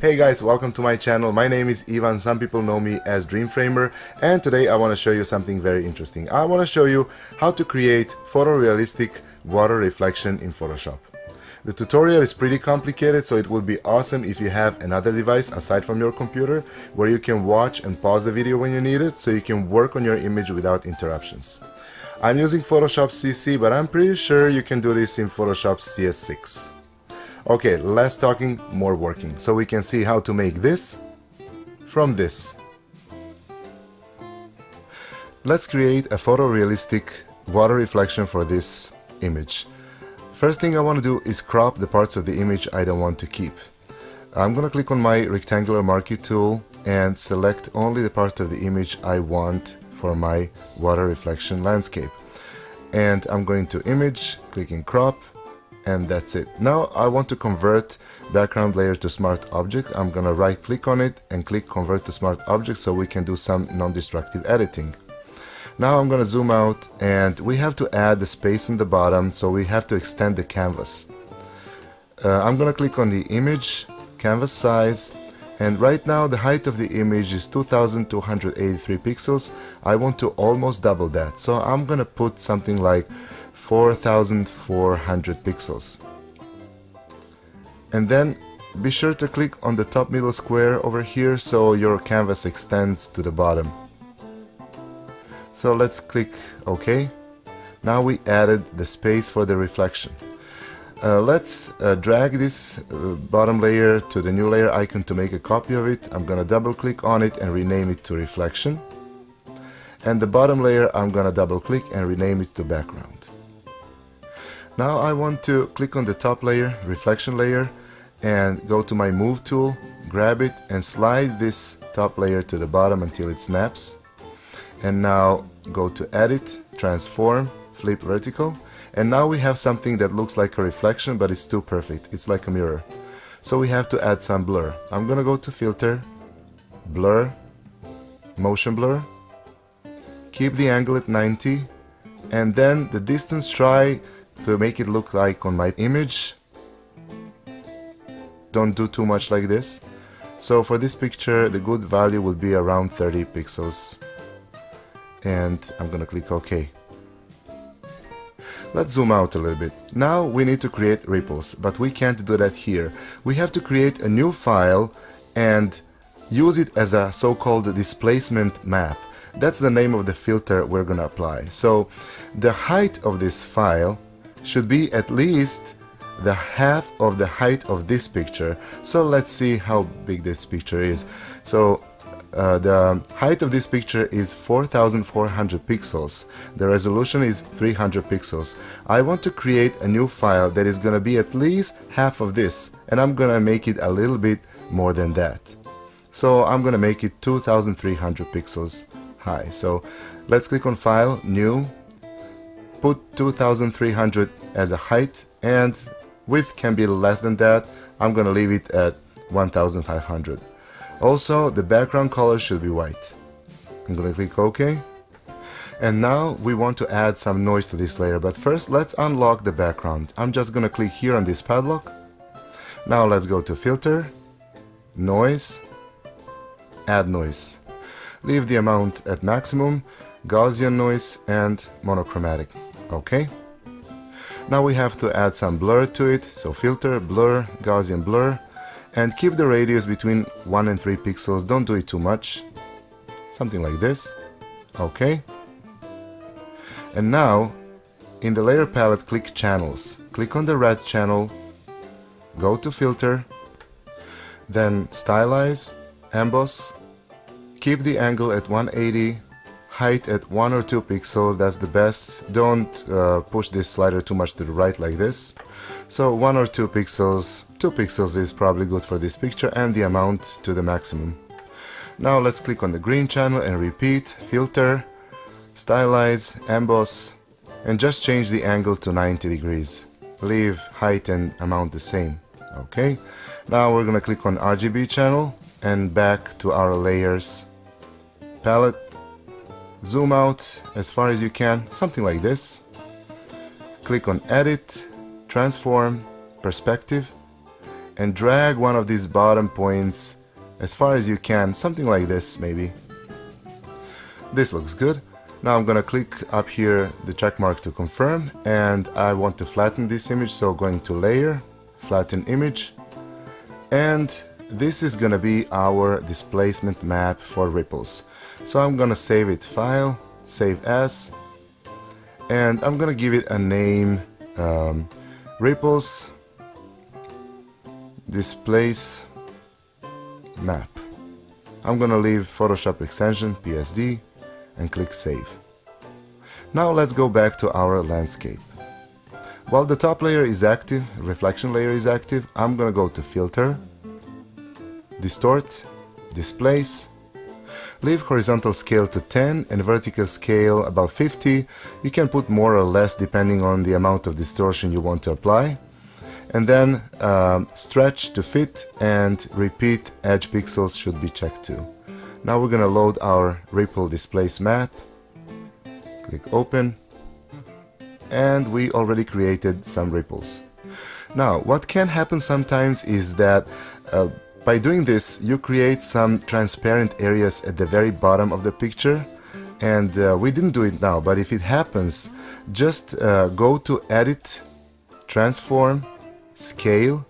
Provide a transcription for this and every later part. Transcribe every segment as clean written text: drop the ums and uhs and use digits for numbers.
Hey guys, welcome to my channel. My name is Ivan, some people know me as Dreamframer, and today I want to show you something very interesting. I want to show you how to create photorealistic water reflection in Photoshop. The tutorial is pretty complicated, so it would be awesome if you have another device aside from your computer where you can watch and pause the video when you need it, so you can work on your image without interruptions. I'm using Photoshop CC, but I'm pretty sure you can do this in Photoshop CS3. Okay, less talking, more working. So we can see how to make this from this. Let's create a photorealistic water reflection for this image. First thing I want to do is crop the parts of the image I don't want to keep. I'm going to click on my rectangular marquee tool and select only the part of the image I want for my water reflection landscape. And I'm going to image, clicking crop, and that's it. Now I want to convert background layer to smart object. I'm gonna right click on it and click convert to smart object so we can do some non-destructive editing. Now I'm gonna zoom out and we have to add the space in the bottom, so we have to extend the canvas. I'm gonna click on the image, canvas size, and right now the height of the image is 2283 pixels. I want to almost double that, so I'm gonna put something like 4400 pixels. And then be sure to click on the top middle square over here so your canvas extends to the bottom. So let's click OK. Now we added the space for the reflection. Let's drag this bottom layer to the new layer icon to make a copy of it. I'm gonna double click on it and rename it to reflection. And the bottom layer I'm gonna double click and rename it to background. Now I want to click on the top layer, reflection layer, and go to my move tool, grab it and slide this top layer to the bottom until it snaps. And now go to edit, transform, flip vertical, and now we have something that looks like a reflection, but it's too perfect. It's like a mirror. So we have to add some blur. I'm gonna go to filter, blur, motion blur, keep the angle at 90, and then the distance try to make it look like on my image. Don't do too much like this. So for this picture the good value will be around 30 pixels. And I'm gonna click OK. Let's zoom out a little bit. Now we need to create ripples, but we can't do that here. We have to create a new file and use it as a so-called displacement map. That's the name of the filter we're gonna apply. So the height of this file should be at least the half of the height of this picture. So let's see how big this picture is. So the height of this picture is 4400 pixels. The resolution is 300 pixels. I want to create a new file that is gonna be at least half of this, and I'm gonna make it a little bit more than that. So I'm gonna make it 2300 pixels high. So let's click on File, New, put 2300 as a height, and width can be less than that. I'm gonna leave it at 1500. Also, the background color should be white. I'm gonna click OK. And now we want to add some noise to this layer, but first let's unlock the background. I'm just gonna click here on this padlock. Now let's go to Filter, Noise, Add Noise. Leave the amount at maximum, Gaussian noise and monochromatic. OK. Now we have to add some blur to it, so filter, blur, Gaussian blur, and keep the radius between 1 and 3 pixels. Don't do it too much. Something like this. OK. And now in the layer palette click channels. Click on the red channel, go to filter, then stylize, emboss, keep the angle at 180, height at 1 or 2 pixels, that's the best. Don't push this slider too much to the right like this. So 1 or 2 pixels, 2 pixels is probably good for this picture, and the amount to the maximum. Now let's click on the green channel and repeat, filter, stylize, emboss, and just change the angle to 90 degrees. Leave height and amount the same. Okay. Now we're gonna click on RGB channel and back to our layers palette. Zoom out as far as you can, something like this. Click on Edit, Transform, Perspective, and drag one of these bottom points as far as you can, something like this maybe. This looks good. Now I'm gonna click up here the check mark to confirm, and I want to flatten this image, so going to layer, flatten image, and this is gonna be our displacement map for ripples. So I'm gonna save it, file, save as, and I'm gonna give it a name, ripples displace map. I'm gonna leave Photoshop extension PSD and click save. Now let's go back to our landscape. While the top layer is active, reflection layer is active, I'm gonna go to filter, distort, displace, leave horizontal scale to 10 and vertical scale about 50. You can put more or less depending on the amount of distortion you want to apply. And then stretch to fit and repeat edge pixels should be checked too. Now we're gonna load our ripple displace map. Click open, and we already created some ripples. Now what can happen sometimes is that by doing this you create some transparent areas at the very bottom of the picture, and we didn't do it now, but if it happens, just go to edit, transform, scale,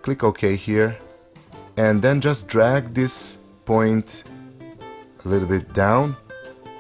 click OK here, and then just drag this point a little bit down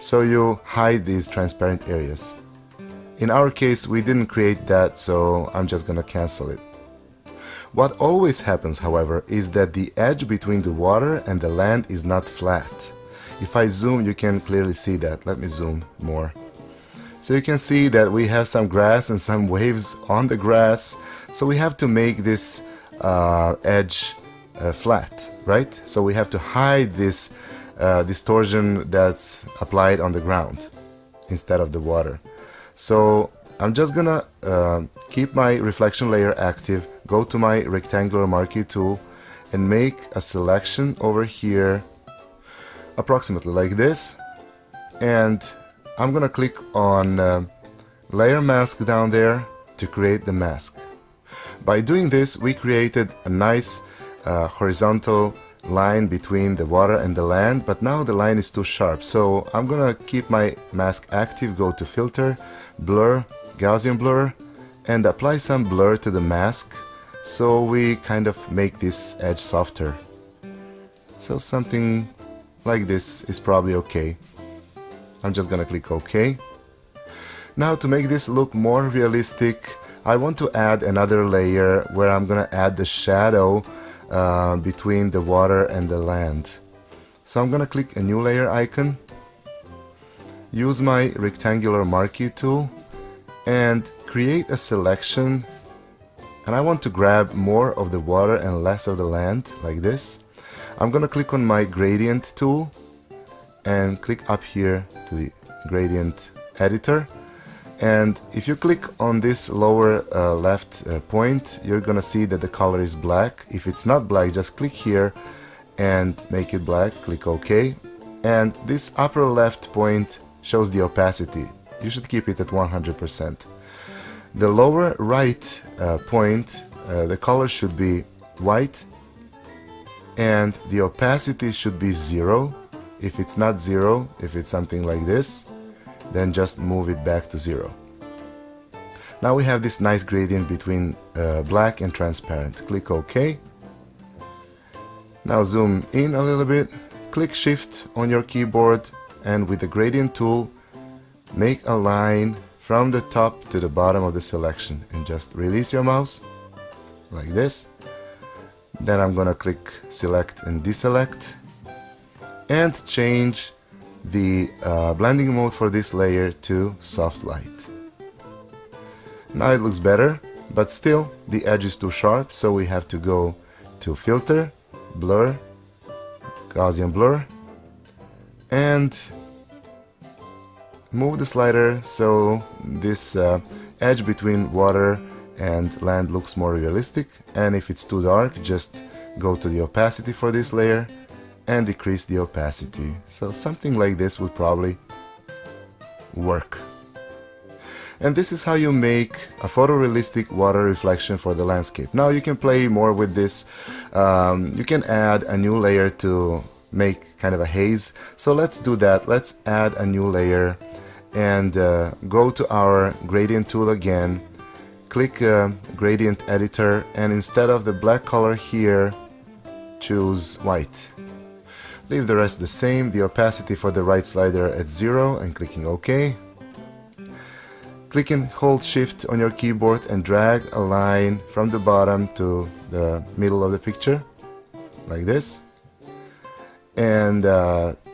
so you hide these transparent areas. In our case we didn't create that, so I'm just gonna cancel it. What always happens, however, is that the edge between the water and the land is not flat. If I zoom, you can clearly see that. Let me zoom more. So you can see that we have some grass and some waves on the grass, so we have to make this edge flat, right? So we have to hide this distortion that's applied on the ground instead of the water. So I'm just gonna keep my reflection layer active, go to my rectangular marquee tool and make a selection over here approximately like this, and I'm gonna click on layer mask down there to create the mask. By doing this we created a nice horizontal line between the water and the land, but now the line is too sharp, so I'm gonna keep my mask active, go to filter, blur, Gaussian blur, and apply some blur to the mask so we kind of make this edge softer. So something like this is probably okay. I'm just gonna click OK. Now to make this look more realistic, I want to add another layer where I'm gonna add the shadow between the water and the land. So I'm gonna click a new layer icon, use my rectangular marquee tool and create a selection, and I want to grab more of the water and less of the land, like this. I'm gonna click on my gradient tool and click up here to the gradient editor, and if you click on this lower left point, you're gonna see that the color is black. If it's not black, just click here and make it black, click OK, and this upper left point shows the opacity. You should keep it at 100%. The lower right point, the color should be white and the opacity should be 0. If it's not 0, if it's something like this, then just move it back to 0. Now we have this nice gradient between black and transparent. Click OK. Now zoom in a little bit, click Shift on your keyboard, and with the gradient tool make a line from the top to the bottom of the selection and just release your mouse like this. Then I'm gonna click select and deselect and change the blending mode for this layer to soft light. Now it looks better, but still the edge is too sharp, so we have to go to filter, blur, Gaussian blur, and move the slider so this edge between water and land looks more realistic. And if it's too dark, just go to the opacity for this layer and decrease the opacity. So something like this would probably work. And this is how you make a photorealistic water reflection for the landscape. Now you can play more with this. You can add a new layer to make kind of a haze. So let's do that. Let's add a new layer and go to our gradient tool again. Click gradient editor, and instead of the black color here, choose white. Leave the rest the same, the opacity for the right slider at 0, and clicking OK. Click and hold Shift on your keyboard and drag a line from the bottom to the middle of the picture, like this. And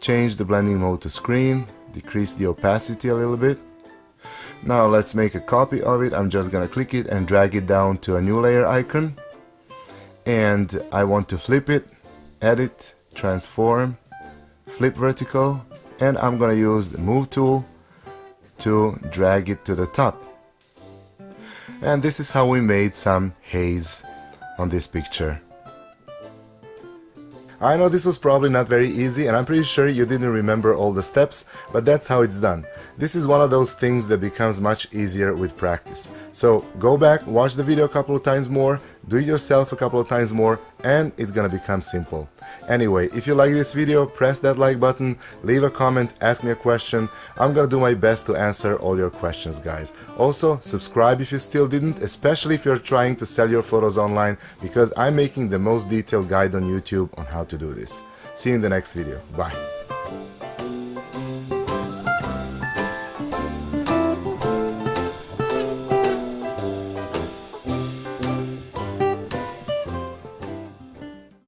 change the blending mode to screen, decrease the opacity a little bit. Now let's make a copy of it. I'm just gonna click it and drag it down to a new layer icon. And I want to flip it, edit, transform, flip vertical, and I'm gonna use the move tool to drag it to the top. And this is how we made some haze on this picture. I know this was probably not very easy, and I'm pretty sure you didn't remember all the steps, but that's how it's done. This is one of those things that becomes much easier with practice. So go back, watch the video a couple of times more, do it yourself a couple of times more, and it's gonna become simple. Anyway, if you like this video, press that like button, leave a comment, ask me a question. I'm gonna do my best to answer all your questions, guys. Also, subscribe if you still didn't, especially if you're trying to sell your photos online, because I'm making the most detailed guide on YouTube on how to do this. See you in the next video. Bye.